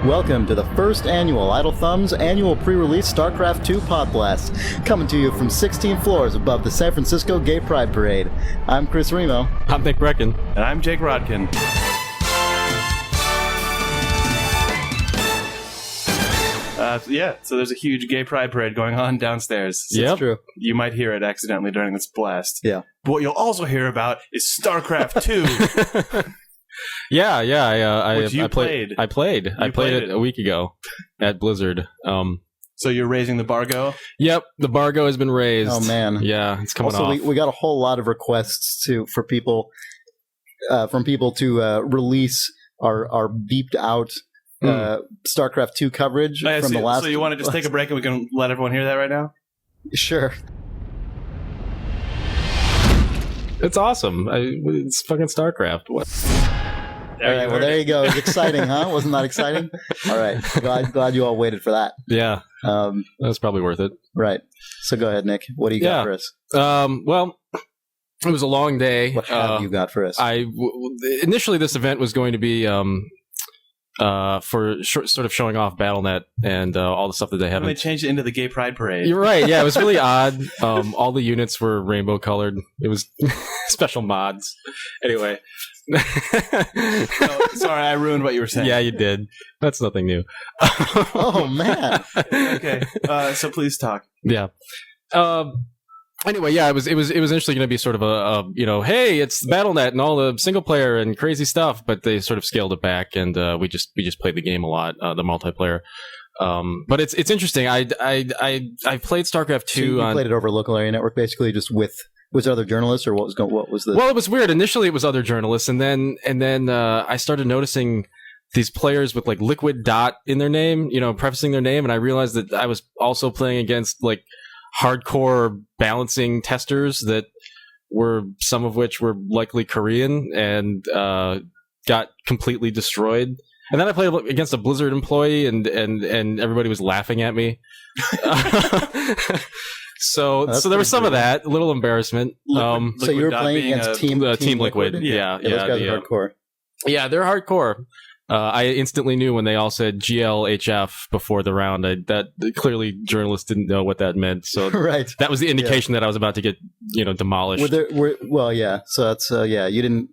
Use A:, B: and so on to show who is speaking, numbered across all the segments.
A: Welcome to the first annual Idle Thumbs annual pre-release StarCraft II Pod Blast, coming to you from 16 floors above the San Francisco Gay Pride Parade. I'm Chris Remo.
B: I'm Nick Brecken.
C: And I'm Jake Rodkin. So there's a huge gay pride parade going on downstairs. So
B: Yep.
A: True.
C: You might hear it accidentally during this blast.
A: Yeah.
C: But what you'll also hear about is StarCraft II.
B: Yeah.
C: Which played.
B: I played it a week ago at Blizzard.
C: So you're raising the Bargo?
B: Yep, the Bargo has been raised.
A: Oh, man.
B: Yeah, it's coming
A: Also,
B: off.
A: we got a whole lot of requests from people to release our beeped out StarCraft II coverage from the last.
C: So you want to just take a break and we can let everyone hear that right now?
A: Sure.
B: It's awesome. It's fucking StarCraft. What?
A: All right, well, there you go. It's exciting, huh? Wasn't that exciting? All right. Glad you all waited for that.
B: Yeah, that's probably worth it.
A: Right. So go ahead, Nick. What do you got for us?
B: Well, it was a long day.
A: What have you got for us?
B: Initially, this event was going to be for sort of showing off BattleNet and all the stuff that they haven't.
C: They changed it into the Gay Pride Parade.
B: You're right. Yeah, it was really odd. All the units were rainbow colored. It was special mods. Anyway.
C: Sorry, I ruined what you were saying.
B: Yeah, you did. That's nothing new.
A: Oh, man.
C: Okay. So please talk.
B: Yeah. Anyway, yeah, it was initially going to be sort of a hey, it's BattleNet and all the single player and crazy stuff, but they sort of scaled it back, and we just played the game a lot, the multiplayer. But it's interesting. I played StarCraft II.
A: So you played it over a local area network, basically, just with. Was it other journalists, or what was the?
B: Well, it was weird. Initially, it was other journalists, and then I started noticing these players with like liquid dot in their name, prefacing their name, and I realized that I was also playing against like hardcore balancing testers that were, some of which were likely Korean, and got completely destroyed. And then I played against a Blizzard employee, and everybody was laughing at me. So there was some of that, a little embarrassment.
A: So you were playing against Team Liquid?
B: Yeah,
A: those guys are hardcore.
B: Yeah, they're hardcore. I instantly knew when they all said GLHF before the round. That clearly journalists didn't know what that meant. So
A: right.
B: That was the indication that I was about to get demolished.
A: Well, yeah. So that's you didn't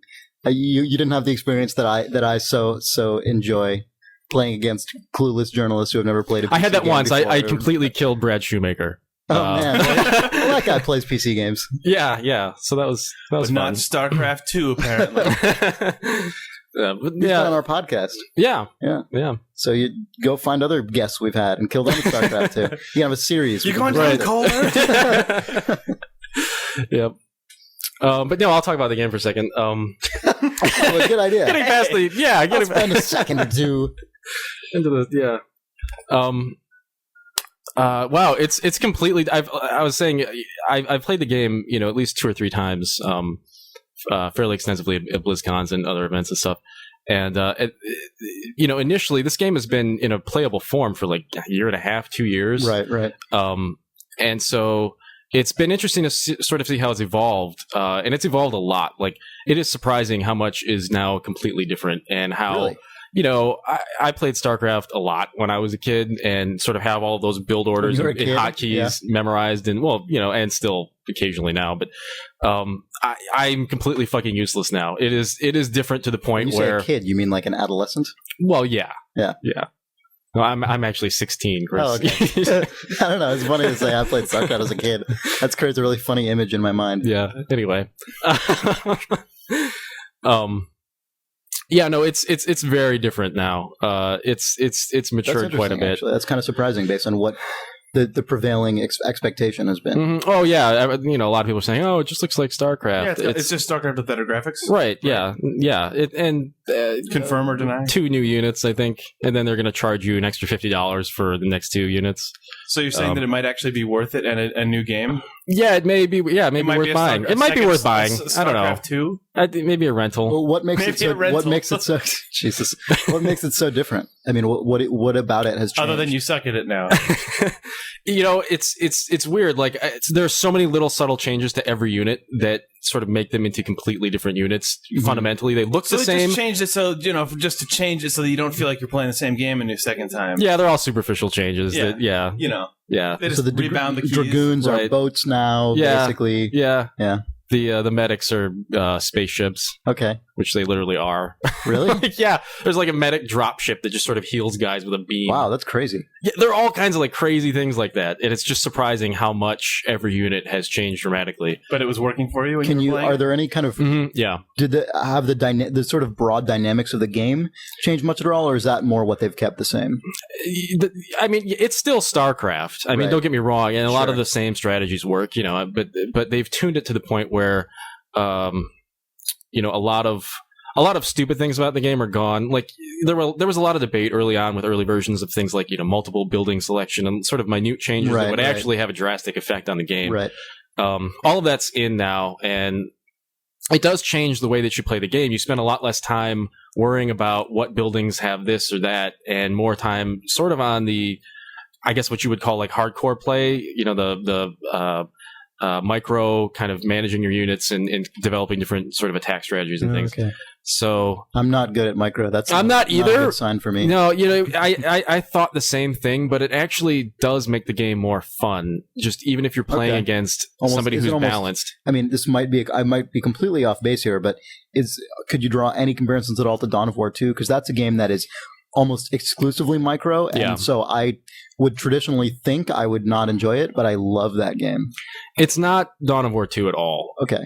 A: have the experience that I so enjoy playing against clueless journalists who have never played a PC
B: I had that
A: game
B: once.
A: before.
B: I completely killed Brad Shoemaker.
A: Oh man, well, that guy plays PC games.
B: Yeah. So that was
C: but
B: fun.
C: Not StarCraft II, apparently.
A: He's been on our podcast.
B: Yeah.
A: So you go find other guests we've had and kill them with StarCraft II. You can have a series.
C: You're going to Color?
B: Yep. But no, I'll talk about the game for a second.
A: Good idea.
B: Getting past
A: I'll spend a second or two
B: into the wow, it's completely. I was saying I've played the game, at least 2 or 3 times, fairly extensively at BlizzCons and other events and stuff. And initially this game has been in a playable form for like a year and a half, 2 years.
A: Right.
B: And so it's been interesting to sort of see how it's evolved, and it's evolved a lot. Like, it is surprising how much is now completely different, and how.
A: Really?
B: I played StarCraft a lot when I was a kid, and sort of have all of those build orders and hotkeys memorized, and and still occasionally now. But I'm completely fucking useless now. It is different to the point
A: when you
B: where
A: say a kid, you mean like an adolescent?
B: Well, yeah. No, I'm actually 16, Chris.
A: Oh, okay. I don't know. It's funny to say I played StarCraft as a kid. That's creates a really funny image in my mind.
B: Yeah. Anyway. Yeah, no, it's very different now. It's matured quite a bit.
A: Actually. That's kind of surprising based on what the prevailing expectation has been.
B: Mm-hmm. Oh yeah, a lot of people are saying, "Oh, it just looks like StarCraft."
C: Yeah, it's just StarCraft with better graphics.
B: Right? Yeah.
C: Confirm or deny?
B: 2 new units, I think, and then they're going to charge you an extra $50 for the next 2 units.
C: So you're saying that it might actually be worth it and a new game?
B: Yeah, it may be. Yeah, maybe worth buying. It might be worth buying. I don't know.
C: StarCraft 2?
B: Maybe a rental.
A: Well, what makes it so? Jesus, what makes it so different? I mean, what about it has changed?
C: Other than you suck at it now.
B: It's weird. Like, there are so many little subtle changes to every unit that sort of make them into completely different units. Fundamentally, they look the same.
C: Just changed it so just to change it so that you don't feel like you're playing the same game a new second time.
B: Yeah, they're all superficial changes.
C: Yeah.
B: Yeah.
C: They just
A: So the
C: rebound the keys.
A: dragoons are
B: Right.
A: boats now,
B: Yeah.
A: basically.
B: Yeah.
A: Yeah.
B: The medics are spaceships,
A: Okay.
B: which they literally are.
A: Really?
B: Yeah, there's like a medic dropship that just sort of heals guys with a beam.
A: Wow, that's crazy.
B: Yeah, there are all kinds of like crazy things like that, and it's just surprising how much every unit has changed dramatically.
C: But it was working for you when
A: Can
C: you
A: you?
C: were playing?
A: Are there any kind of?
B: Yeah,
A: Did they have the sort of broad dynamics of the game change much at all, or is that more what they've kept the same?
B: I mean, it's still StarCraft. I mean,
A: Right.
B: don't get me wrong, and a lot
A: Sure.
B: of the same strategies work, but they've tuned it to the point where, a lot of stupid things about the game are gone. Like there was a lot of debate early on with early versions of things like multiple building selection and sort of minute changes that would actually have a drastic effect on the game.
A: Right.
B: All of that's in now, and it does change the way that you play the game. You spend a lot less time worrying about what buildings have this or that, and more time sort of on the, I guess what you would call like hardcore play. The micro kind of managing your units and developing different sort of attack strategies and things.
A: Okay.
B: So
A: I'm not good at micro.
B: I'm not either.
A: a good sign for me.
B: no, I thought the same thing, but it actually does make the game more fun. Just even if you're playing
A: Okay.
B: against
A: Almost-
B: somebody
A: is it
B: who's
A: almost-
B: balanced.
A: I mean, I might be completely off base here, but could you draw any comparisons at all to Dawn of War 2? Because that's a game that is almost exclusively micro, and
B: Yeah.
A: so I would traditionally think I would not enjoy it, but I love that game.
B: It's not Dawn of War 2 at all.
A: Okay.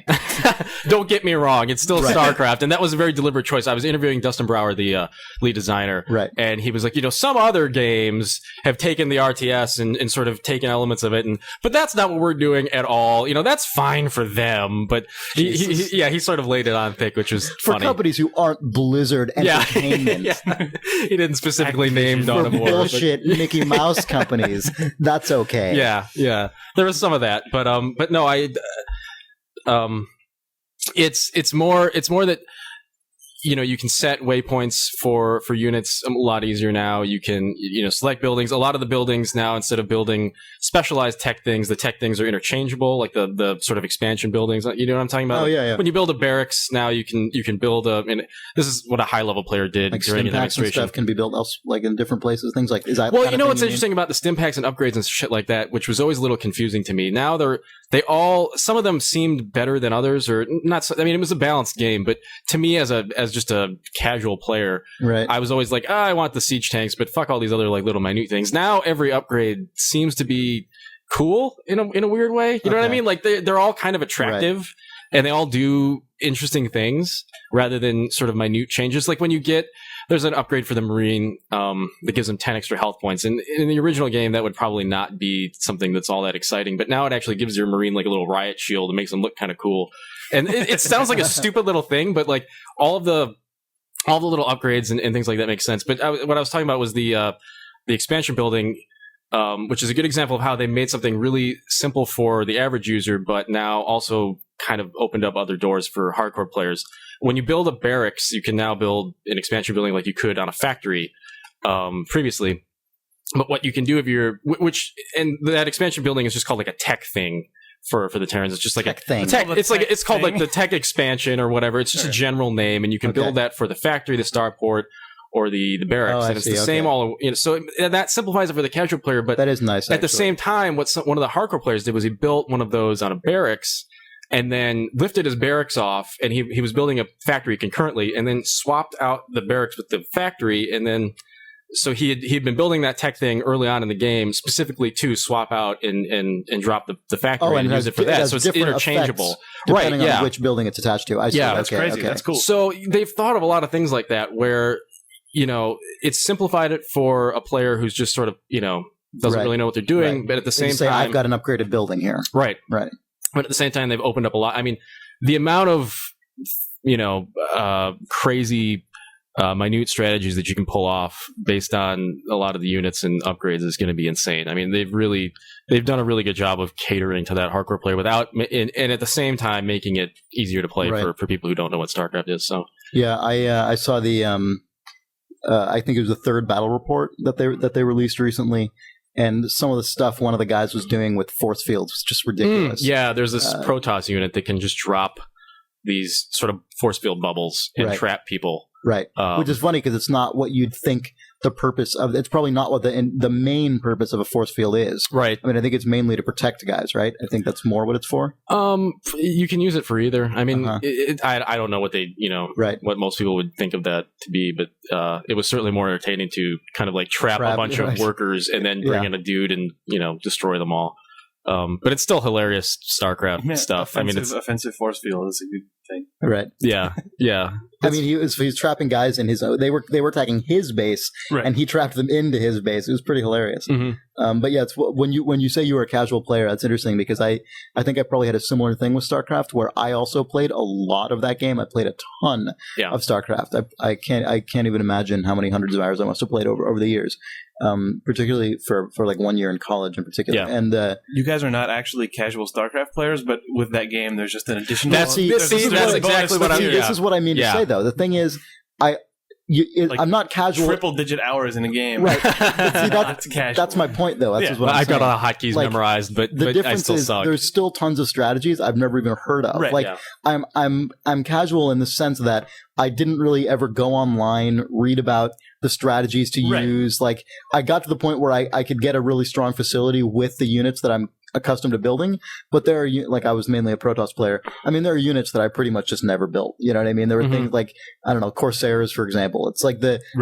B: Don't get me wrong. It's still
A: Right.
B: StarCraft, and that was a very deliberate choice. I was interviewing Dustin Brower, the lead designer,
A: Right.
B: and he was like, some other games have taken the RTS and sort of taken elements of it, but that's not what we're doing at all. That's fine for them, but he sort of laid it on thick, which was
A: For
B: funny.
A: companies who aren't Blizzard
B: Yeah.
A: Entertainment.
B: Yeah. He didn't specifically name Dawn
A: For
B: of War. but-
A: bullshit Mickey Mouse companies, that's okay.
B: Yeah. There was some of that, but no, it's more that you can set waypoints for units a lot easier now. You can select buildings. A lot of the buildings now, instead of building specialized tech things, the tech things are interchangeable, like the sort of expansion buildings. You know what I'm talking about?
A: Oh, yeah.
B: When you build a barracks now, you can build and this is what a high level player did
A: Like
B: during
A: stim
B: an
A: packs and
B: demonstration.
A: stuff can be built like in different places. Things like is that?
B: Well,
A: kind of thing
B: what's
A: mean?
B: interesting about the stim packs and upgrades and shit like that, which was always a little confusing to me. Now some of them seemed better than others, or not. I mean, it was a balanced game, but to me, as just a casual player,
A: Right.
B: I was always like, I want the siege tanks, but fuck all these other like little minute things. Now every upgrade seems to be cool in a weird way. You know what I
A: Okay.
B: mean? Like they're all kind of attractive, and they all do interesting things rather than sort of minute changes. Like when there's an upgrade for the Marine that gives them 10 extra health points. And in the original game, that would probably not be something that's all that exciting. But now it actually gives your Marine like a little riot shield and makes them look kind of cool. And it sounds like a stupid little thing, but like all the little upgrades and things like that make sense. But what I was talking about was the expansion building, which is a good example of how they made something really simple for the average user, but now also kind of opened up other doors for hardcore players. When you build a barracks, you can now build an expansion building like you could on a factory previously. But what you can do and that expansion building is just called like a tech thing for the Terrans. It's just like
A: Tech thing.
B: It's called like the tech expansion or whatever. It's just a general name, and you can build that for the factory, the starport, or the barracks,
A: I
B: and it's
A: see,
B: the same
A: okay.
B: all. So that simplifies it for the casual player. But
A: That is nice.
B: at the
A: actually.
B: same time, what one of the hardcore players did was he built one of those on a barracks, and then lifted his barracks off, and he was building a factory concurrently, and then swapped out the barracks with the factory, and then so he'd been building that tech thing early on in the game specifically to swap out and drop the factory and use it for that. So it's
A: different
B: interchangeable,
A: effects depending
B: right?
A: on
B: Yeah.
A: which building it's attached to. I see.
B: Yeah,
C: That's
A: okay,
C: crazy.
A: okay.
C: That's cool.
B: So they've thought of a lot of things like that where, it's simplified it for a player who's just sort of, doesn't
A: Right.
B: really know what they're doing,
A: Right.
B: but at the
A: And
B: same
A: you say,
B: time,
A: I've got an upgraded building here.
B: right.
A: Right.
B: But at the same time, they've opened up a lot. I mean, the amount of, crazy, minute strategies that you can pull off based on a lot of the units and upgrades is going to be insane. I mean, they've done a really good job of catering to that hardcore player and at the same time making it easier to play
A: Right.
B: for people who don't know what StarCraft is. So
A: Yeah, I saw the I think it was the third battle report that they released recently, and some of the stuff one of the guys was doing with force fields was just ridiculous.
B: Yeah, there's this Protoss unit that can just drop these sort of force field bubbles and trap people.
A: Right, which is funny because it's not what you'd think the purpose of. It's probably not what the main purpose of a force field is.
B: Right.
A: I mean, I think it's mainly to protect guys. Right. I think that's more what it's for.
B: You can use it for either. I mean, I don't know what they what most people would think of that to be, but it was certainly more entertaining to kind of like trap a bunch of workers and then bring in a dude and destroy them all. But it's still hilarious StarCraft stuff. I mean, it's
C: offensive force field is a good thing.
A: Right.
B: Yeah.
A: I mean, he was trapping guys in his. They were attacking his base, and he trapped them into his base. It was pretty hilarious.
B: Mm-hmm.
A: But yeah, it's when you say you were a casual player, that's interesting because I think I probably had a similar thing with StarCraft where I also played a lot of that game. I played a ton of StarCraft. I can't even imagine how many hundreds of hours I must have played over the years. Particularly for like 1 year in college in particular.
B: Yeah.
A: And
C: you guys are not actually casual StarCraft players, but with that game, there's just an additional.
B: That's exactly what
A: this is what I mean to say though. The thing is, I'm not casual.
C: Triple-digit hours in a game,
A: right? That's my point, though. That's what
B: I've got all the hotkeys memorized, but
A: the difference
B: I still
A: is
B: suck.
A: There's still tons of strategies I've never even heard of.
C: Right,
A: I'm casual in the sense that I didn't really ever go online, read about the strategies to use. Like I got to the point where I could get a really strong facility with the units that I'm accustomed to building, but there are I was mainly a Protoss player. I mean, there are units that I pretty much just never built. You know what I mean? There were things like, I don't know, Corsairs, for example. It's like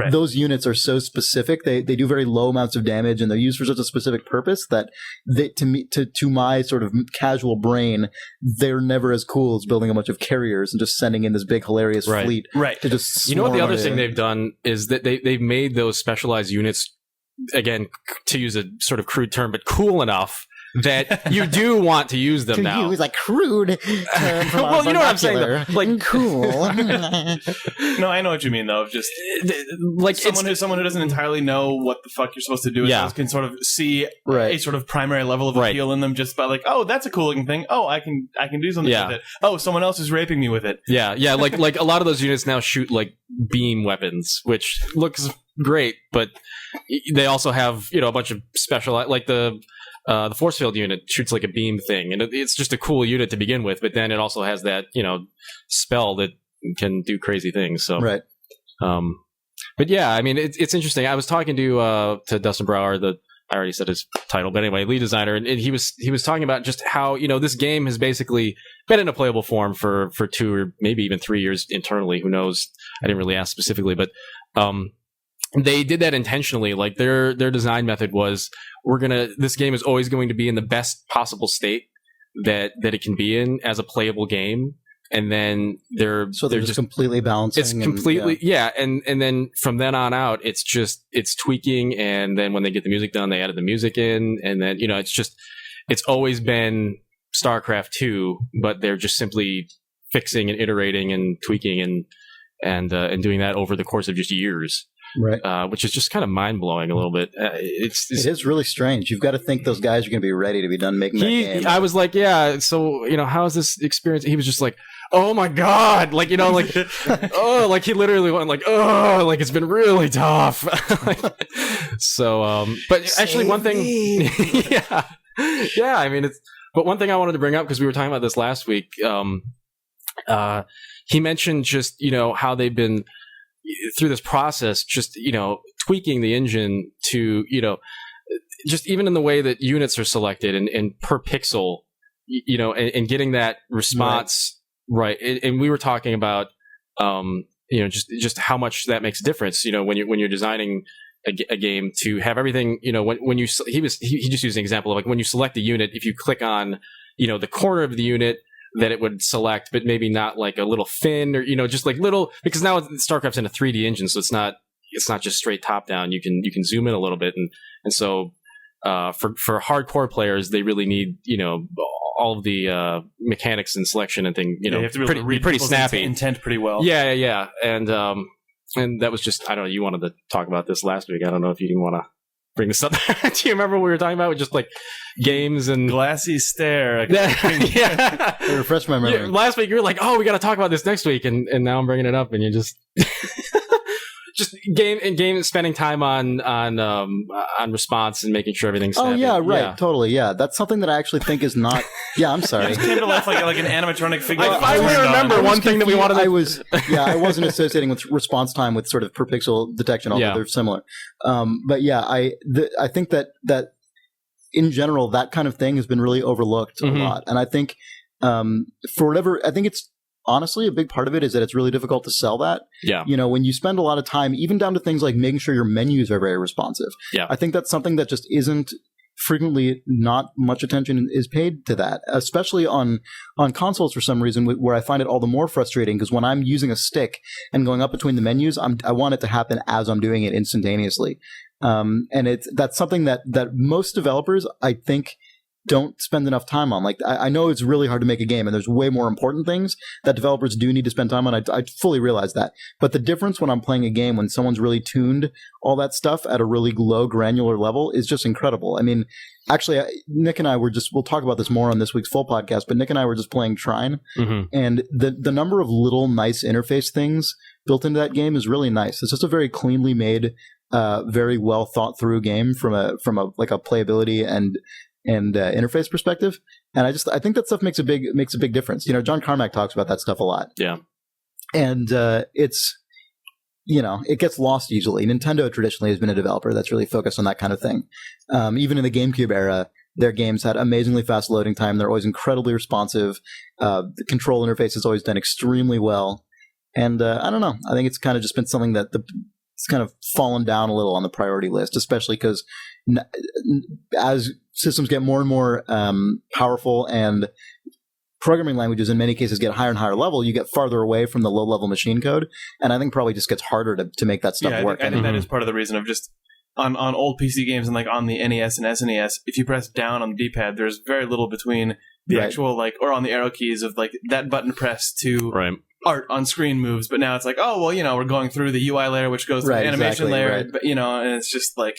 A: those units are so specific. They do very low amounts of damage, and they're used for such a specific purpose that to my sort of casual brain, they're never as cool as building a bunch of carriers and just sending in this big hilarious fleet to just.
B: You know what the other thing they've done is that they've made those specialized units, again, to use a sort of crude term, but cool enough that you do want to use them now.
A: Use like crude term from
B: well, you know what I'm saying, though. Like
A: cool.
C: No, I know what you mean, though. Just like someone who doesn't entirely know what the fuck you're supposed to do can sort of see a sort of primary level of appeal in them just by like, oh, that's a cool looking thing. Oh, I can do something with it. Oh, someone else is raping me with it.
B: Yeah. Like a lot of those units now shoot like beam weapons, which looks great, but they also have a bunch of special like the force field unit shoots like a beam thing, and it's just a cool unit to begin with, but then it also has that spell that can do crazy things. So but yeah, I mean it's interesting. I was talking to Dustin Brower, I already said his title, but anyway, lead designer, and he was talking about just how this game has basically been in a playable form for 2 or maybe even 3 years internally. Who knows? I didn't really ask specifically, but they did that intentionally. Like their design method was, this game is always going to be in the best possible state that it can be in as a playable game. And then they're just completely balancing. It's completely, and then from then on out, it's tweaking. And then when they get the music done, they added the music in. And then, it's always been StarCraft II, but they're just simply fixing and iterating and tweaking and doing that over the course of just years. Right, which is just kind of mind blowing a little bit. It
A: is really strange. You've got to think those guys are going to be ready to be done making that game.
B: I was like, so how is this experience? He was just like, oh my god, like oh, like he literally went like, oh, like it's been really tough. But actually, one thing, I mean, but one thing I wanted to bring up because we were talking about this last week. He mentioned just how they've been through this process, just tweaking the engine to just even in the way that units are selected and per pixel, and getting that response right. And we were talking about just how much that makes a difference when you're designing a game to have everything when you he just used an example of like when you select a unit, if you click on the corner of the unit that it would select, but maybe not like a little fin or just like little, because now StarCraft's in a 3D engine, so it's not just straight top down. You can zoom in a little bit, and so for hardcore players, they really need all of the mechanics and selection and thing. You have to be pretty snappy,
C: intent pretty well.
B: Yeah, and that was just, I don't know. You wanted to talk about this last week. I don't know if you didn't want to bring this up. Do you remember what we were talking about? Just like games and
C: glassy stare.
B: Yeah.
A: Refresh my memory.
B: Last week you were like, oh, we got to talk about this next week, and now I'm bringing it up, and you just game spending time on response and making sure everything's snappy.
A: Totally, that's something that I actually think is not. Yeah, I'm sorry.
C: It just came to life like an animatronic figure.
B: I finally remember one thing that we wanted.
A: I wasn't associating with response time with sort of per pixel detection, although they're similar. But yeah, I think that in general that kind of thing has been really overlooked a lot, and I think for whatever, I think it's. Honestly, a big part of it is that it's really difficult to sell that.
B: Yeah.
A: When you spend a lot of time, even down to things like making sure your menus are very responsive.
B: Yeah.
A: I think that's something that just isn't frequently, not much attention is paid to that, especially on consoles for some reason, where I find it all the more frustrating because when I'm using a stick and going up between the menus, I want it to happen as I'm doing it instantaneously. And that's something that most developers, I think, don't spend enough time on. Like, I know it's really hard to make a game, and there's way more important things that developers do need to spend time on. I fully realize that. But the difference when I'm playing a game, when someone's really tuned all that stuff at a really low granular level, is just incredible. I mean, actually, Nick and I we'll talk about this more on this week's full podcast, but Nick and I were just playing Trine, and the number of little nice interface things built into that game is really nice. It's just a very cleanly made, very well thought through game from a playability and interface perspective, and I think that stuff makes a big difference. John Carmack talks about that stuff a lot.
B: Yeah,
A: and it's it gets lost easily. Nintendo traditionally has been a developer that's really focused on that kind of thing. Even in the GameCube era, their games had amazingly fast loading time. They're always incredibly responsive. The control interface is always done extremely well, and I don't know. I think it's kind of just been something that it's kind of fallen down a little on the priority list, especially because as systems get more and more powerful and programming languages in many cases get higher and higher level, you get farther away from the low-level machine code, and I think probably just gets harder to make that stuff work.
C: I think that is part of the reason of just on old PC games and like on the NES and SNES, if you press down on the D-pad, there's very little between the actual or on the arrow keys of like that button press to art on screen moves. But now it's like, oh well, we're going through the UI layer, which goes to the animation layer, but and it's just like,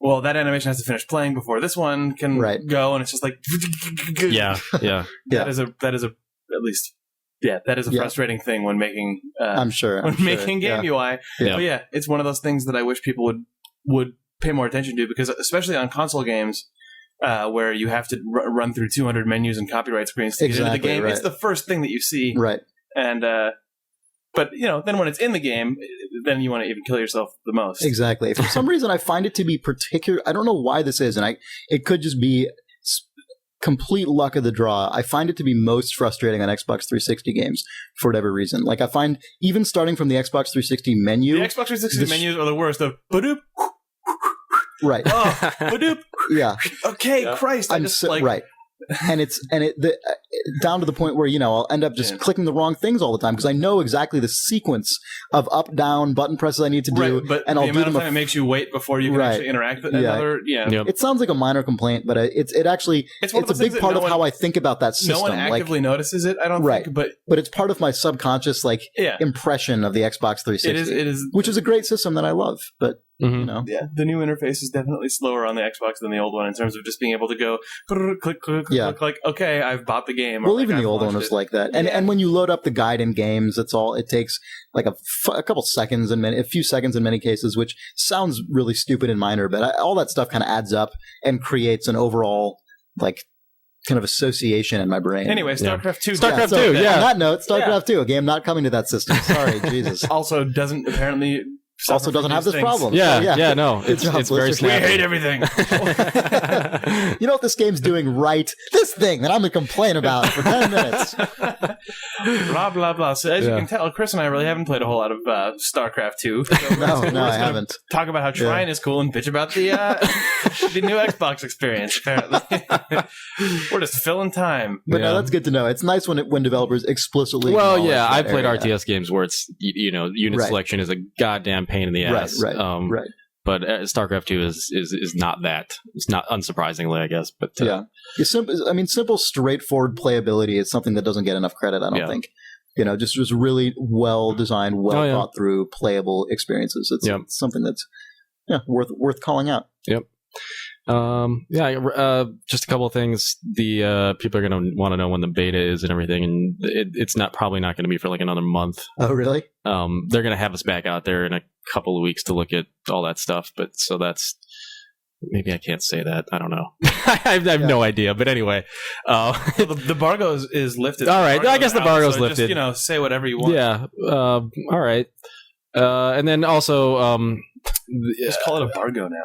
C: well, that animation has to finish playing before this one can go, and it's just like, that is a frustrating thing when making. I'm sure making game UI. But it's one of those things that I wish people would pay more attention to, because especially on console games, where you have to run through 200 menus and copyright screens to get into the game, it's the first thing that you see, and but then when it's in the game, then you want to even kill yourself the most.
A: Exactly. For some reason, I find it to be particular. I don't know why this is, and it could just be complete luck of the draw. I find it to be most frustrating on Xbox 360 games for whatever reason. Like, I find even starting from the Xbox 360 menu,
C: the Xbox 360 menus are the worst. Of badoop.
A: Right.
C: Oh, badoop.
A: Yeah.
C: Okay. Christ.
A: Right. And down to the point where I'll end up just clicking the wrong things all the time because I know exactly the sequence of up down button presses I need to do,
C: but
A: and I'll
C: do them. The amount of time it makes you wait before you can actually interact with another.
A: It sounds like a minor complaint, but it's a big part of how I think about that system.
C: No one actively notices it, I don't think,
A: but it's part of my subconscious impression of the Xbox 360.
C: It is,
A: which is a great system that I love, but.
C: The new interface is definitely slower on the Xbox than the old one in terms of just being able to go click, like, okay, I've bought the game.
A: Well, even the old one was like that. And when you load up the guide in games, it takes like a couple seconds a few seconds in many cases, which sounds really stupid and minor, but all that stuff kind of adds up and creates an overall kind of association in my brain.
C: Anyway, StarCraft 2.
B: StarCraft 2,
A: On that note, StarCraft 2, a game not coming to that system. Sorry, Jesus.
C: Also doesn't apparently...
A: Also doesn't have this problem.
B: No. It's very snappy.
C: We hate everything.
A: You know what this game's doing right? This thing that I'm going to complain about for 10 minutes.
C: Blah, blah, blah. So as you can tell, Chris and I really haven't played a whole lot of StarCraft 2. So
A: no, I haven't.
C: Talk about how Trine is cool and bitch about the new Xbox experience, apparently. We're just filling time.
A: But no, that's good to know. It's nice when developers explicitly...
B: Well, I played RTS games where it's, unit selection is a goddamn pain in the ass.
A: Right.
B: But StarCraft 2 is not that. It's not, unsurprisingly, I guess. But
A: simple, straightforward playability is something that doesn't get enough credit, I don't think. Just really well designed, well thought through, playable experiences. It's something that's worth calling out.
B: Yep. Just a couple of things. The people are going to want to know when the beta is and everything, and it's probably not going to be for like another month.
A: Oh, really?
B: They're going to have us back out there in a couple of weeks to look at all that stuff. But so that's maybe I can't say that. I don't know. I have no idea. But anyway,
C: the Bargo is lifted.
B: All right, I guess the Bargo's lifted.
C: Just, say whatever you want.
B: Yeah. All right. And then also,
C: just call it a Bargo now.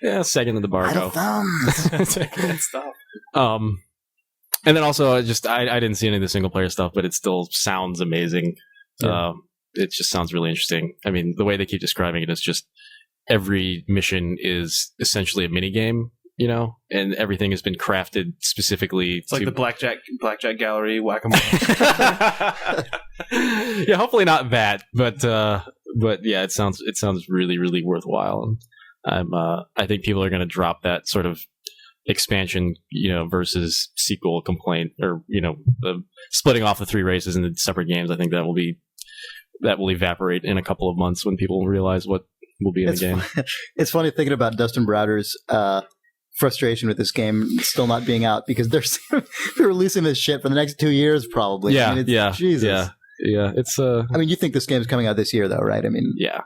B: Yeah, second to the Bargo.
C: Good stuff.
B: And then also, I didn't see any of the single player stuff, but it still sounds amazing. Yeah. It just sounds really interesting. I mean, the way they keep describing it is just every mission is essentially a mini game, and everything has been crafted specifically.
C: It's like the blackjack gallery whack-a-mole.
B: Yeah, hopefully not that, but yeah, it sounds really, really worthwhile. I think people are going to drop that sort of expansion, versus sequel complaint, or the splitting off the 3 races into separate games. I think that will evaporate in a couple of months when people realize what will be in the game.
A: It's funny thinking about Dustin Browder's frustration with this game still not being out, because they're releasing this shit for the next 2 years probably.
B: Yeah,
A: I mean, Jesus.
B: Yeah. It's
A: I mean, you think this game's coming out this year though, right? I mean,
B: yeah.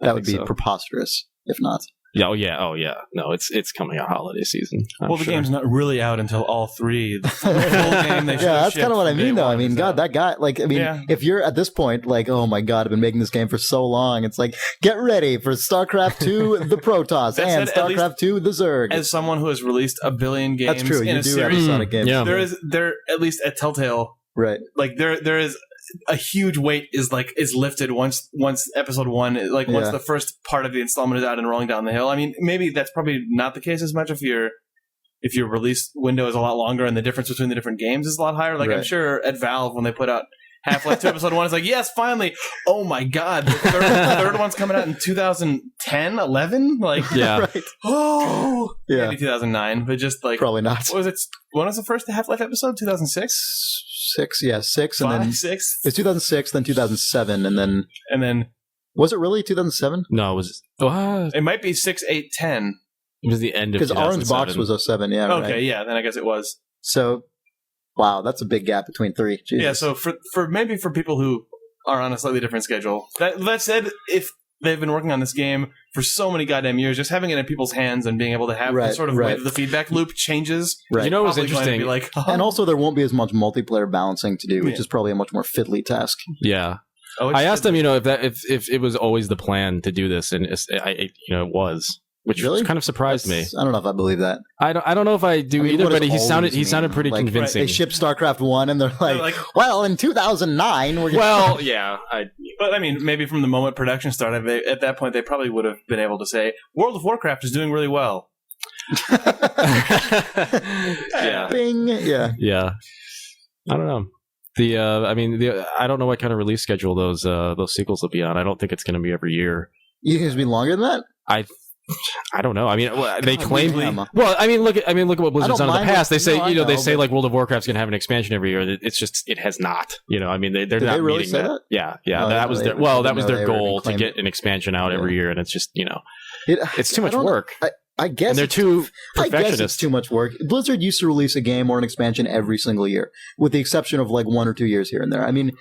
A: That would be preposterous if not.
B: Yeah, oh yeah. No, it's coming out holiday season.
C: The game's not really out until all 3. The full game.
A: That's kind of what I mean, though. I mean, God, that guy. If you're at this point, oh my God, I've been making this game for so long. It's like, get ready for StarCraft II, the Protoss, and StarCraft II, the Zerg.
C: As someone who has released a billion games,
A: that's true.
C: In
A: you
C: a
A: do
C: series,
A: episodic games.
B: Yeah.
C: There at least at Telltale,
A: right?
C: There is a huge weight is lifted once episode 1, once the first part of the installment is out and rolling down the hill. I mean, maybe that's probably not the case as much if your release window is a lot longer and the difference between the different games is a lot higher. Right. I'm sure at Valve when they put out Half-Life 2 episode 1, it's like, yes, finally. Oh my God, the third one's coming out in 2010, 11.
B: Yeah,
A: right.
C: Oh, yeah, maybe 2009, but just
A: probably not.
C: What was it? When was the first Half-Life episode? 2006.
A: 6, yeah, 6, and
C: 5,
A: then
C: 6.
A: It's 2006, then 2007, and then was it really 2007?
B: No, it was.
C: It might be 6, 8, 10.
B: It was the end of 2007.
A: Because Orange Box was 07, yeah.
C: Okay,
A: right.
C: yeah, then I guess it was.
A: So, wow, that's a big gap between 3. Jesus.
C: Yeah, so for people who are on a slightly different schedule. That said, if they've been working on this game for so many goddamn years, just having it in people's hands and being able to have the sort of way that the feedback loop changes.
A: Right.
B: You know what's interesting?
A: And also there won't be as much multiplayer balancing to do, which is probably a much more fiddly task.
B: Yeah. I asked them, if it was always the plan to do this, and it was. Which kind of surprised me.
A: I don't know if I believe that.
B: I don't know if I do either, but he sounded pretty convincing.
A: They shipped StarCraft 1 and they're like, well, in 2009 we're
B: well, yeah.
C: But I mean, maybe from the moment production started, at that point they probably would have been able to say, World of Warcraft is doing really well.
B: Yeah.
A: Bing. Yeah.
B: Yeah. I don't know. I don't know what kind of release schedule those sequels will be on. I don't think it's going to be every year.
A: You think it's going to be longer than that?
B: I don't know. I mean, they claim. Well, I mean, look at what Blizzard's done in the past. They say, they say like World of Warcraft's going to have an expansion every year. It's just, it has not. I mean, they're not
A: really
B: meeting
A: say
B: that.
A: that.
B: Yeah. That was their goal, to get an expansion out every year, and it's just, it's too much work.
A: I guess
B: and they're too perfectionist.
A: I guess it's too much work. Blizzard used to release a game or an expansion every single year, with the exception of 1 or 2 years here and there. I mean,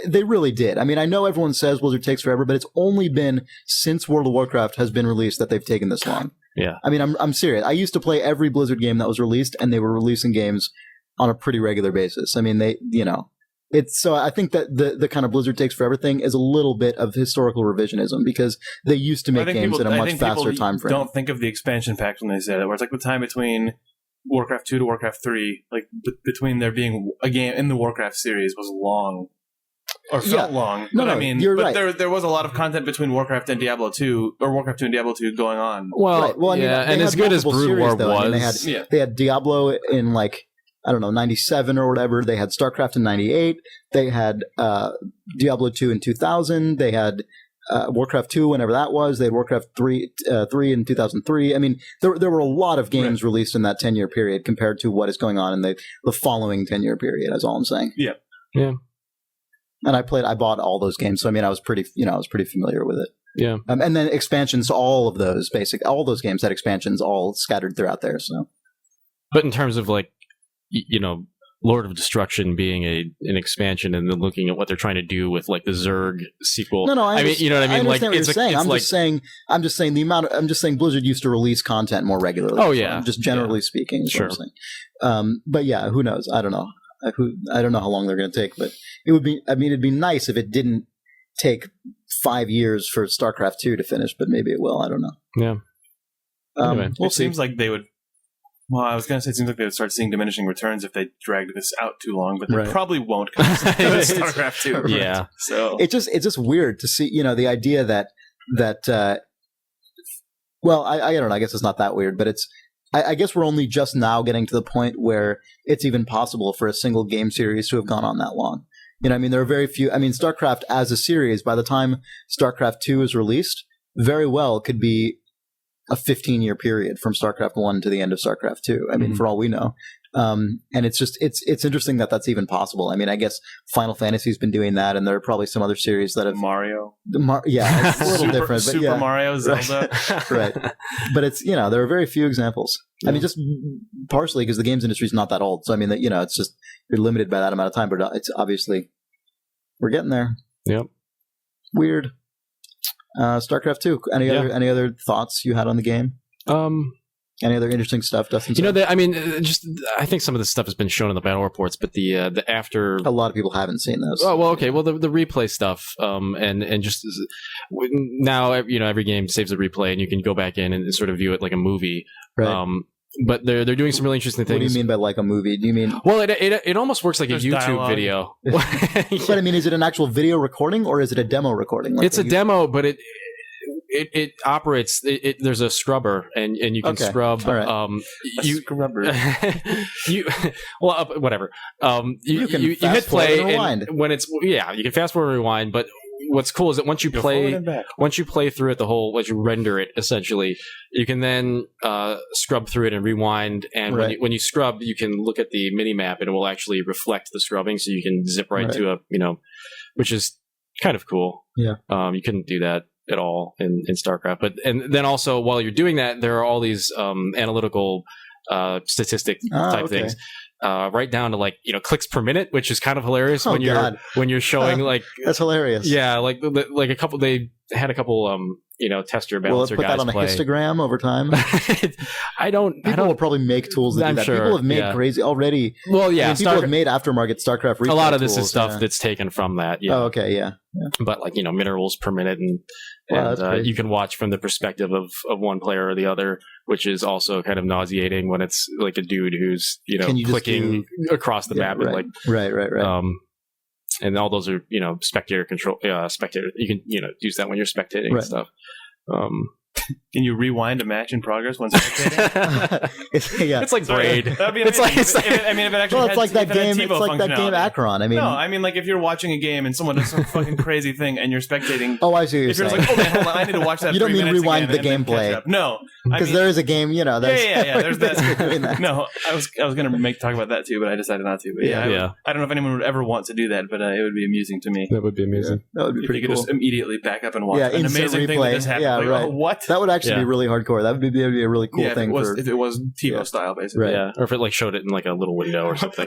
A: they really did. I mean, I know everyone says Blizzard takes forever, but it's only been since World of Warcraft has been released that they've taken this long.
B: Yeah.
A: I mean, I'm serious. I used to play every Blizzard game that was released, and they were releasing games on a pretty regular basis. I mean, it's so I think that the kind of Blizzard takes forever thing is a little bit of historical revisionism, because they used to make games in a much faster time frame.
C: Don't think of the expansion packs when they say that, where it's like the time between Warcraft 2 to Warcraft 3, between there being a game in the Warcraft series was long. Or felt long.
A: No,
C: I mean,
A: you're
C: but
A: right.
C: there was a lot of content between Warcraft and Diablo 2, or Warcraft 2 and Diablo 2 going on.
B: Well,
A: I mean,
B: and as good as Brood War was,
A: they had Diablo in 97 or whatever. They had StarCraft in 98. They had Diablo 2 in 2000. They had Warcraft 2 whenever that was. They had Warcraft 3 in 2003. I mean, there were a lot of games released in that 10-year period compared to what is going on in the following 10-year period. That's all I'm saying.
C: Yeah.
B: Yeah.
A: And I bought all those games, so I mean, I was pretty familiar with it.
B: Yeah.
A: And then expansions to all of those all those games had expansions all scattered throughout there. So,
B: but in terms of Lord of Destruction being an expansion, and then looking at what they're trying to do with like the Zerg sequel.
A: No,
B: I mean, you know what I mean?
A: Like, what you're saying. I'm just saying Blizzard used to release content more regularly.
B: Oh yeah,
A: just generally speaking. Is
B: sure.
A: What I'm saying. But yeah, who knows? I don't know. I don't know how long they're going to take, but it would be. I mean, it'd be nice if it didn't take 5 years for StarCraft II to finish, but maybe it will. I don't know.
B: Yeah.
C: Anyway, it seems like they would. Well, I was going to say it seems like they would start seeing diminishing returns if they dragged this out too long, but they probably won't because it's StarCraft II.
B: Yeah.
C: So
A: it's just weird to see, the idea that well, I don't know, I guess it's not that weird, but I guess we're only just now getting to the point where it's even possible for a single game series to have gone on that long. I mean, there are very few. I mean, StarCraft as a series, by the time StarCraft II is released, very well could be a 15-year period from StarCraft 1 to the end of StarCraft 2. I mean, for all we know. And it's just, it's interesting that that's even possible. I mean, I guess Final Fantasy's been doing that, and there are probably some other series that have...
C: Mario.
A: Yeah, it's a little different. But
C: Super Mario, Zelda.
A: Right. But it's, there are very few examples. I mean, just partially because the games industry is not that old. So, I mean, it's just, you're limited by that amount of time, but it's obviously, we're getting there.
B: Yep.
A: Weird. StarCraft 2. Any other thoughts you had on the game? Any other interesting stuff, Dustin?
B: I think some of this stuff has been shown in the battle reports, but the after
A: a lot of people haven't seen those.
B: Oh well, okay. Well, the replay stuff, and just now, every game saves a replay, and you can go back in and sort of view it like a movie. Right. But they're doing some really interesting things.
A: What do you mean by like a movie? Do you mean?
B: Well, it almost works like a YouTube video.
A: But I mean, is it an actual video recording or is it a demo recording?
B: It's a demo, but it operates. There's a scrubber, and you can scrub.
A: All right.
C: Scrubber.
B: Whatever.
A: You can
B: hit play
A: and rewind.
B: And when it's you can fast forward and rewind, but what's cool is that once you play through it, once you render it, essentially, you can then scrub through it and rewind. And when you scrub, you can look at the mini map, and it will actually reflect the scrubbing, so you can zip right to which is kind of cool.
A: Yeah.
B: You couldn't do that at all in StarCraft, and then also while you're doing that, there are all these analytical statistic type things. Right down to clicks per minute, which is kind of hilarious when you're showing
A: that's hilarious.
B: Yeah, they had a couple tester balancer guys.
A: Will it put that on a histogram over time? People will probably make tools that do that.
B: Sure,
A: people have made crazy already.
B: Well, yeah,
A: people have made aftermarket StarCraft replay.
B: A lot of this
A: tools,
B: is stuff that's taken from that. Yeah.
A: Oh, okay, yeah.
B: But minerals per minute, and you can watch from the perspective of one player or the other, which is also kind of nauseating when it's like a dude who's clicking across the map and
A: right.
B: And all those are spectator control. Spectator, you can use that when you're spectating and stuff.
C: Can you rewind a match in progress once spectating?
A: Yeah,
B: it's like Braid.
C: That'd be amazing. It's
A: like that game. It's like that game Akron.
C: I mean, if you're watching a game and someone does some fucking crazy thing and you're spectating.
A: Oh, I see what you're saying.
C: If you're like, oh man, hold on, I need to watch that.
A: You don't mean rewind the gameplay.
C: No,
A: because there is a game.
C: Yeah. There's that. No, I was going to talk about that too, but I decided not to. But I don't know if anyone would ever want to do that, but it would be amusing to me.
B: That would be amazing.
A: That would be pretty cool.
C: You could just immediately back up and watch an amazing thing that just happened.
A: Yeah, right.
C: What?
A: That would actually be really hardcore. That would be a really cool thing.
C: If it was TiVo style, basically.
A: Right.
B: Yeah, or if it showed it in a little window or something.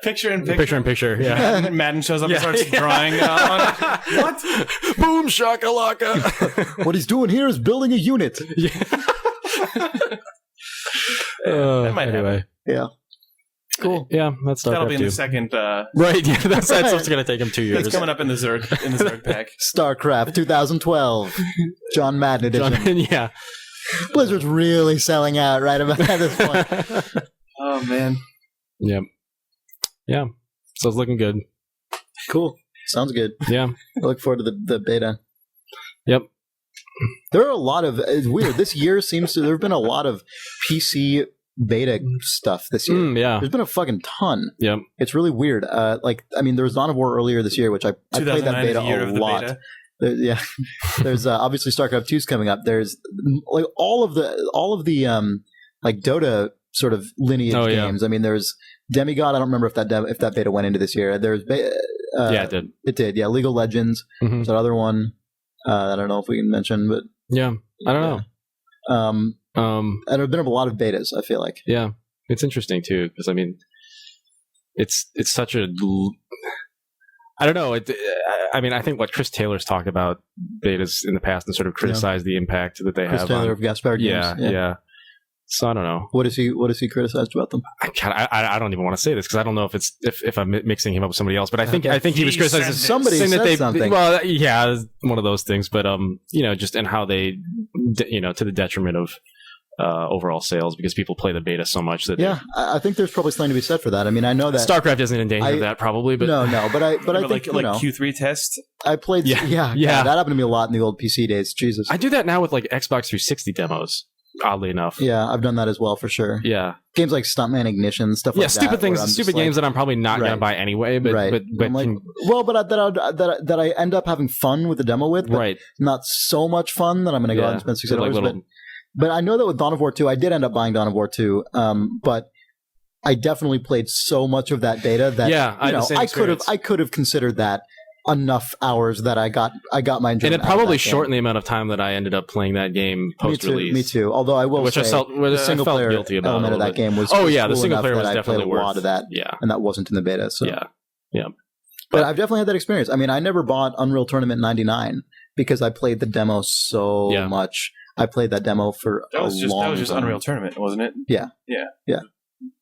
C: Picture in
B: picture. Yeah.
C: Madden shows up and starts drawing on it. What?
B: Boom shakalaka.
A: What he's doing here is building a unit.
B: Yeah.
C: That might happen.
A: Yeah. Cool.
B: Yeah, that'll
C: be in the second.
B: Right. Yeah, that's what's going to take him 2 years.
C: It's coming up in the Zerg pack.
A: StarCraft 2012, John Madden edition.
B: Yeah.
A: Blizzard's really selling out right about at this point.
C: Oh man.
B: Yep. Yeah. So it's looking good.
A: Cool. Sounds good.
B: Yeah.
A: I look forward to the beta.
B: Yep.
A: There are a lot of. It's weird. This year there have been a lot of PC beta stuff this year.
B: Yeah.
A: There's been a fucking ton.
B: Yep.
A: It's really weird. There was Dawn of War earlier this year, which I played that beta a lot. Yeah. There's obviously StarCraft 2's coming up. There's all of the Dota sort of lineage games. I mean, there's Demigod. I don't remember if that beta went into this year. There's
B: it did.
A: It did. Yeah. League of Legends.
B: Mm-hmm.
A: There's that other one. I don't know if we can mention, but
B: yeah, I don't know.
A: And there have been a lot of betas, I feel like.
B: Yeah, it's interesting too because it's such a. I don't know. I mean, I think what Chris Taylor's talked about betas in the past and sort of criticized the impact that they have.
A: Chris Taylor of Gaspar Games.
B: Yeah. So I don't know.
A: What is he criticized about them?
B: I don't even want to say this because I don't know if I'm mixing him up with somebody else. But I think he was criticized.
A: Somebody said something.
B: Well, yeah, one of those things. But just and how they, to the detriment of overall sales because people play the beta so much that
A: I think there's probably something to be said for that. I mean, I know that
B: StarCraft isn't in danger of that probably, but
A: but I think
C: like Q3 test.
A: I played that happened to me a lot in the old PC days. Jesus,
B: I do that now with like Xbox 360 demos. Oddly enough,
A: I've done that as well for sure.
B: Yeah,
A: games like Stuntman Ignition, stuff like that.
B: Yeah, stupid things, stupid games that I'm probably not gonna buy anyway. But I'm like,
A: that I end up having fun with the demo with, but not so much fun that I'm gonna go out and spend $600. But I know that with Dawn of War 2, I did end up buying Dawn of War 2, but I definitely played so much of that beta that I could have considered that enough hours that I got my enjoyment.
B: And it probably shortened the amount of time that I ended up playing that game post-release.
A: Me too. Although I will say, the single player element of that game was
B: the single player was definitely
A: worth a lot of that.
B: Yeah,
A: and that wasn't in the beta. So
B: yeah.
A: But I've definitely had that experience. I mean, I never bought Unreal Tournament 99 because I played the demo so much. I played that demo for
C: that was just Unreal Tournament, wasn't it?
A: Yeah.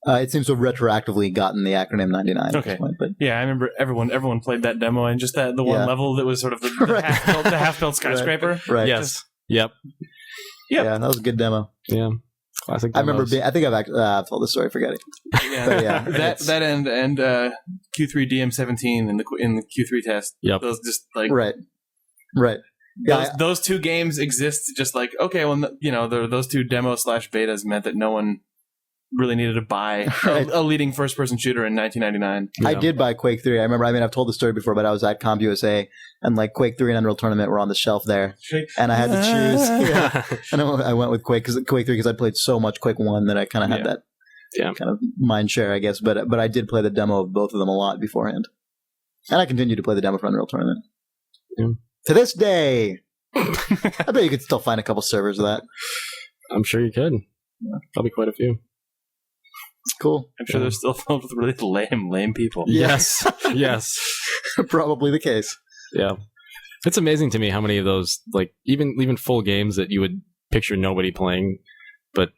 A: It seems to have retroactively gotten the acronym 99.
C: Okay. But I remember everyone played that demo and just the one level that was sort of the half-built skyscraper.
A: Right.
B: Yes. Yep.
A: Yeah, that was a good demo.
B: Yeah. Classic demos.
A: I remember I think I've told this story, forget it.
C: Yeah. But that and Q3 DM17 in the Q3 test.
B: Yep.
C: Those just like
A: Right.
C: Yeah, those two games exist just like, okay, well, those two demo / betas meant that no one really needed to buy a leading first-person shooter in 1999.
A: I did buy Quake 3. I've told the story before, but I was at CompUSA, and like Quake 3 and Unreal Tournament were on the shelf there, and I had to choose. Yeah. And I went with Quake 3 because I played so much Quake 1 that I kind of had that kind of mind share, I guess. But I did play the demo of both of them a lot beforehand, and I continue to play the demo for Unreal Tournament. Yeah. To this day, I bet you could still find a couple servers of that.
B: I'm sure you could. Probably quite a few.
A: Cool.
C: I'm sure they're still filled with really lame people.
B: Yes. Yes.
A: Probably the case.
B: Yeah. It's amazing to me how many of those, like, even full games that you would picture nobody playing, but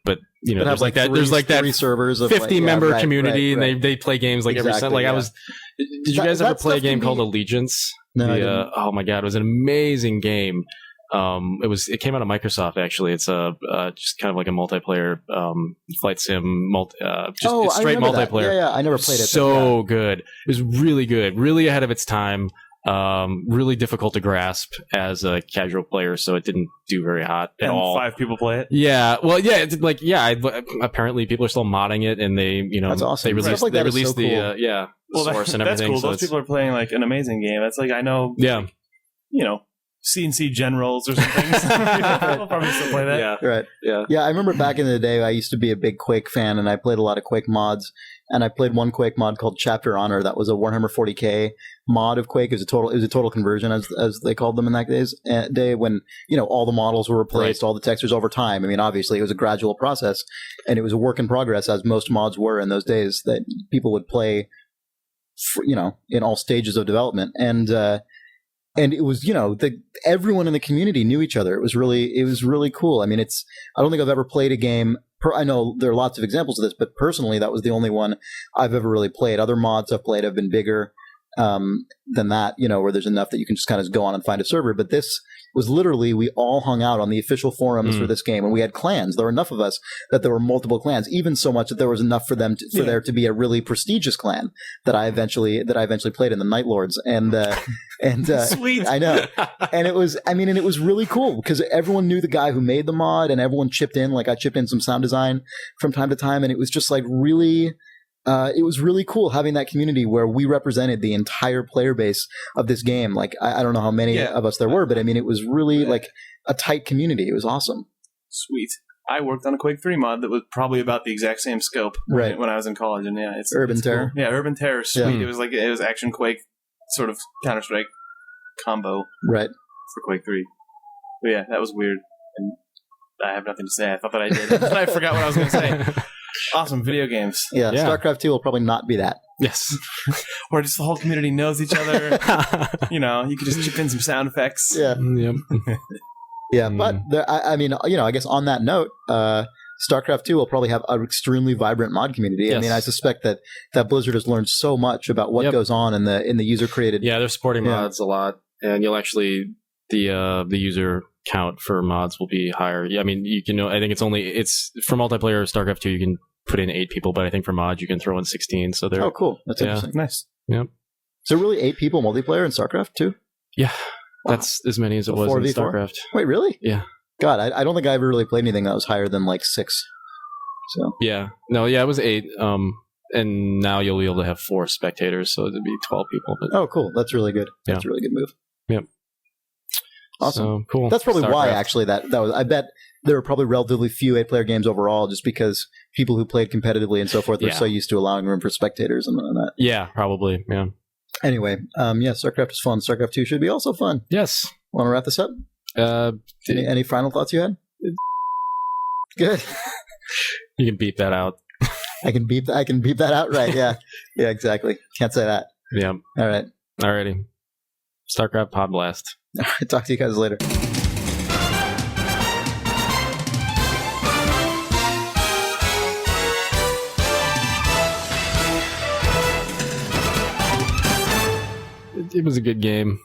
B: there's like that. There's like that
A: 3 servers of
B: 50-member community, and they play games like every Sunday. Like I was. Did you guys ever play a game called Allegiance?
A: No.
B: Oh my god, it was an amazing game. It came out of Microsoft actually. It's just kind of like a multiplayer flight sim, straight multiplayer.
A: That. Yeah, I never played it.
B: So good. It was really good, really ahead of its time. Really difficult to grasp as a casual player, so it didn't do very hot at all.
C: 5 people play it.
B: Yeah, well, yeah, apparently people are still modding it, and they,
A: that's awesome.
B: They released,
A: like
B: they released
A: so cool.
B: Source and everything.
C: That's cool. Those people are playing like an amazing game. That's like I know.
B: Yeah.
C: CNC Generals or something. People probably still play that.
B: Yeah.
A: Right.
B: Yeah.
A: Yeah, I remember back in the day, I used to be a big Quake fan, and I played a lot of Quake mods. And I played one Quake mod called Chapter Honor. That was a Warhammer 40K mod of Quake. It was a total conversion, as they called them in that day when all the models were replaced, all the textures over time. I mean, obviously, it was a gradual process, and it was a work in progress, as most mods were in those days that people would play, in all stages of development. And it was, everyone in the community knew each other. It was really cool. I mean, I don't think I've ever played a game. I know there are lots of examples of this, but personally, that was the only one I've ever really played. Other mods I've played have been bigger than that, where there's enough that you can just kind of go on and find a server. But this was literally, we all hung out on the official forums for this game, and we had clans. There were enough of us that there were multiple clans, even so much that there was enough for there to be a really prestigious clan that I eventually played in, the Night Lords, and
C: sweet.
A: I know, and it was really cool because everyone knew the guy who made the mod, and everyone chipped in. Like I chipped in some sound design from time to time, and it was just like really. It was really cool having that community where we represented the entire player base of this game. Like, I don't know how many of us there were, but I mean, it was really like a tight community. It was awesome.
C: Sweet. I worked on a Quake 3 mod that was probably about the exact same scope when I was in college. And it's
A: Urban Terror.
C: Cool. Yeah, Urban Terror. Sweet. Yeah. It was Action Quake sort of Counter-Strike combo.
A: Right.
C: For Quake 3. But yeah, that was weird. And I have nothing to say. I thought that I did. But I forgot what I was going to say. Awesome video games.
A: Yeah, StarCraft II will probably not be that.
B: Yes.
C: Or just the whole community knows each other. You could just chip in some sound effects.
A: Yeah.
B: Yep.
A: Yeah, but I mean, I guess on that note, StarCraft II will probably have an extremely vibrant mod community.
B: Yes.
A: I mean, I suspect that Blizzard has learned so much about what goes on in the user created.
B: Yeah, they're supporting mods a lot, and you'll actually the user count for mods will be higher. Yeah, I mean, you can. I think it's for multiplayer StarCraft II. You can put in 8 people, but I think for mods you can throw in 16. So they're
A: cool. That's interesting.
C: Nice.
B: Yep.
A: So really 8 people multiplayer in StarCraft II?
B: Yeah. Wow. That's as many as it was in StarCraft.
A: Wait, really?
B: Yeah.
A: God, I don't think I ever really played anything that was higher than like 6. So
B: yeah, it was 8. And now you'll be able to have 4 spectators, so it'd be 12 people. But,
A: cool. That's really good. That's a really good move.
B: Yep.
A: Awesome.
B: So, cool.
A: That's probably why actually that was. I bet there were probably relatively few 8-player games overall, just because people who played competitively and so forth were so used to allowing room for spectators and that.
B: Yeah, probably. Yeah.
A: Anyway, StarCraft is fun. StarCraft 2 should be also fun.
B: Yes.
A: Want to wrap this up? Any final thoughts you had? Good.
B: You can beep that out.
A: I can beep that out, right? Yeah. Yeah, exactly. Can't say that.
B: Yeah.
A: All right.
B: Alrighty. StarCraft Pod Blast.
A: All right, talk to you guys later.
B: It was a good game.